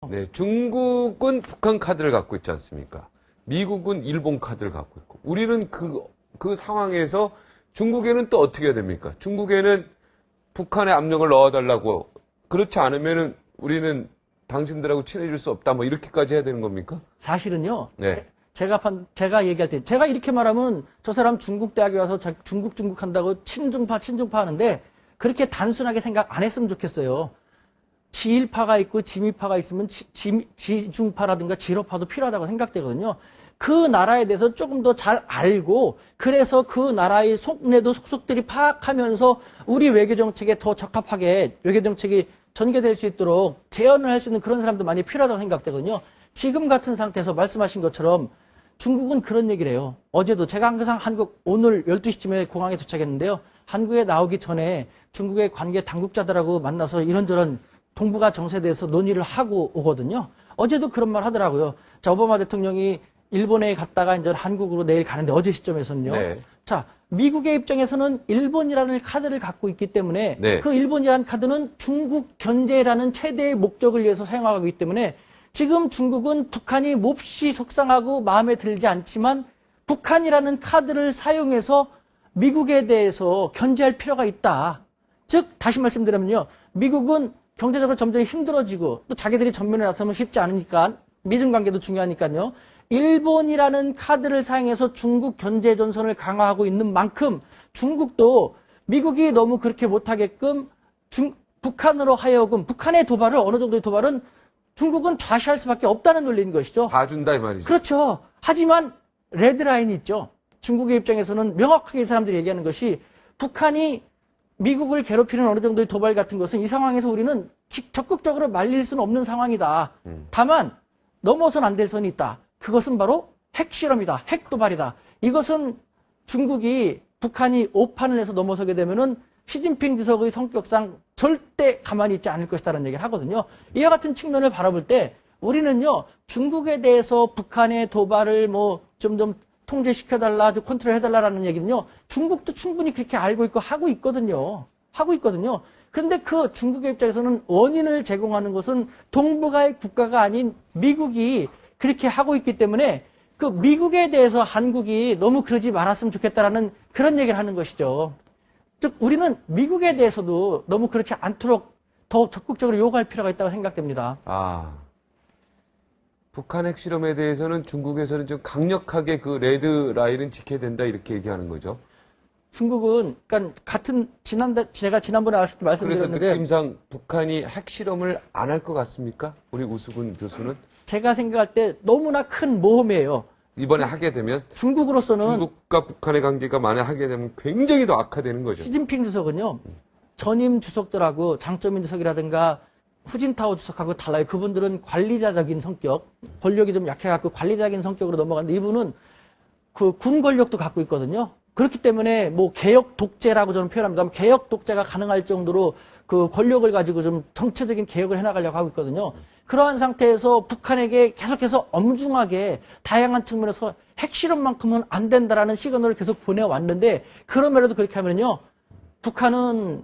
네, 중국은 북한 카드를 갖고 있지 않습니까? 미국은 일본 카드를 갖고 있고, 우리는 그 상황에서 중국에는 또 어떻게 해야 됩니까? 중국에는 북한의 압력을 넣어달라고, 그렇지 않으면은 우리는 당신들하고 친해질 수 없다, 뭐 이렇게까지 해야 되는 겁니까? 사실은요. 네. 제가 얘기할 때, 제가 이렇게 말하면 저 사람 중국 대학에 와서 중국 한다고 친중파 하는데 그렇게 단순하게 생각 안 했으면 좋겠어요. 지일파가 있고 지미파가 있으면 지중파라든가 지로파도 필요하다고 생각되거든요. 그 나라에 대해서 조금 더 잘 알고 그래서 그 나라의 속내도 속속들이 파악하면서 우리 외교정책에 더 적합하게 외교정책이 전개될 수 있도록 재현을 할 수 있는 그런 사람도 많이 필요하다고 생각되거든요. 지금 같은 상태에서 말씀하신 것처럼 중국은 그런 얘기를 해요. 어제도 제가 항상 오늘 12시쯤에 공항에 도착했는데요. 한국에 나오기 전에 중국의 관계 당국자들하고 만나서 이런저런 동북아 정세에 대해서 논의를 하고 오거든요. 어제도 그런 말 하더라고요. 자, 오바마 대통령이 일본에 갔다가 이제 한국으로 내일 가는데 어제 시점에서는요. 네. 자, 미국의 입장에서는 일본이라는 카드를 갖고 있기 때문에 네. 그 일본이라는 카드는 중국 견제라는 최대의 목적을 위해서 사용하고 있기 때문에 지금 중국은 북한이 몹시 속상하고 마음에 들지 않지만 북한이라는 카드를 사용해서 미국에 대해서 견제할 필요가 있다. 즉 다시 말씀드리면요. 미국은 경제적으로 점점 힘들어지고 또 자기들이 전면에 나서면 쉽지 않으니까 미중 관계도 중요하니까요. 일본이라는 카드를 사용해서 중국 견제 전선을 강화하고 있는 만큼 중국도 미국이 너무 그렇게 못하게끔 북한으로 하여금 북한의 도발을 어느 정도의 도발은 중국은 좌시할 수밖에 없다는 논리인 것이죠. 봐준다 이 말이죠. 그렇죠. 하지만 레드라인이 있죠. 중국의 입장에서는 명확하게 이 사람들이 얘기하는 것이 북한이 미국을 괴롭히는 어느 정도의 도발 같은 것은 이 상황에서 우리는 적극적으로 말릴 수는 없는 상황이다. 다만 넘어선 안 될 선이 있다. 그것은 바로 핵실험이다. 핵도발이다. 이것은 중국이 북한이 오판을 해서 넘어서게 되면은 시진핑 주석의 성격상 절대 가만히 있지 않을 것이다라는 얘기를 하거든요. 이와 같은 측면을 바라볼 때 우리는요, 중국에 대해서 북한의 도발을 좀 통제시켜달라, 컨트롤해달라라는 얘기는요, 중국도 충분히 그렇게 알고 있고 하고 있거든요. 그런데 그 중국의 입장에서는 원인을 제공하는 것은 동북아의 국가가 아닌 미국이 그렇게 하고 있기 때문에 그 미국에 대해서 한국이 너무 그러지 말았으면 좋겠다라는 그런 얘기를 하는 것이죠. 즉 우리는 미국에 대해서도 너무 그렇지 않도록 더 적극적으로 요구할 필요가 있다고 생각됩니다. 북한 핵실험에 대해서는 중국에서는 좀 강력하게 그 레드 라인은 지켜야 된다 이렇게 얘기하는 거죠. 중국은 그러니까 제가 지난번에 말씀드렸는데 그래서 느낌상 북한이 핵실험을 안 할 것 같습니까? 우리 우수근 교수는? 제가 생각할 때 너무나 큰 모험이에요. 이번에 하게 되면 중국으로서는 중국과 북한의 관계가 만약 하게 되면 굉장히 더 악화되는 거죠. 시진핑 주석은요. 전임 주석들하고 장쩌민 주석이라든가 후진타오 주석하고 달라요. 그분들은 관리자적인 성격, 권력이 좀 약해갖고 관리자적인 성격으로 넘어갔는데 이분은 그 군 권력도 갖고 있거든요. 그렇기 때문에 개혁 독재라고 저는 표현합니다. 개혁 독재가 가능할 정도로 그 권력을 가지고 좀 정체적인 개혁을 해나가려고 하고 있거든요. 그러한 상태에서 북한에게 계속해서 엄중하게 다양한 측면에서 핵실험만큼은 안 된다라는 시그널을 계속 보내왔는데 그럼에도 그렇게 하면요. 북한은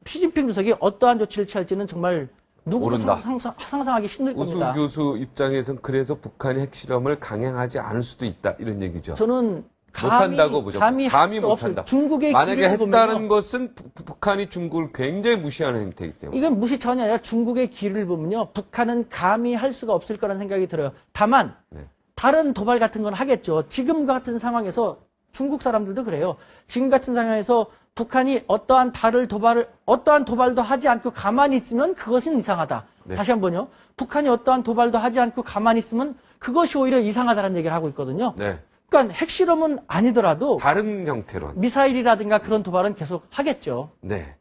시진핑 주석이 어떠한 조치를 취할지는 정말 누구도 상상하기 힘들 겁니다. 우수 교수 입장에선 그래서 북한이 핵실험을 강행하지 않을 수도 있다 이런 얘기죠. 저는 못한다고 보죠. 감히 못한다. 중국의 만약에 했다는 것은 북한이 중국을 굉장히 무시하는 행태이기 때문에. 이건 무시 차원이 아니라 중국의 기류를 보면요. 북한은 감히 할 수가 없을 거라는 생각이 들어요. 다만 다른 도발 같은 건 하겠죠. 지금 같은 상황에서 중국 사람들도 그래요. 지금 같은 상황에서 북한이 어떠한 도발도 하지 않고 가만히 있으면 그것은 이상하다. 다시 한번요. 북한이 어떠한 도발도 하지 않고 가만히 있으면 그것이 오히려 이상하다는 얘기를 하고 있거든요. 그러니까 핵실험은 아니더라도 다른 형태로 미사일이라든가 그런 도발은 계속 하겠죠. 네.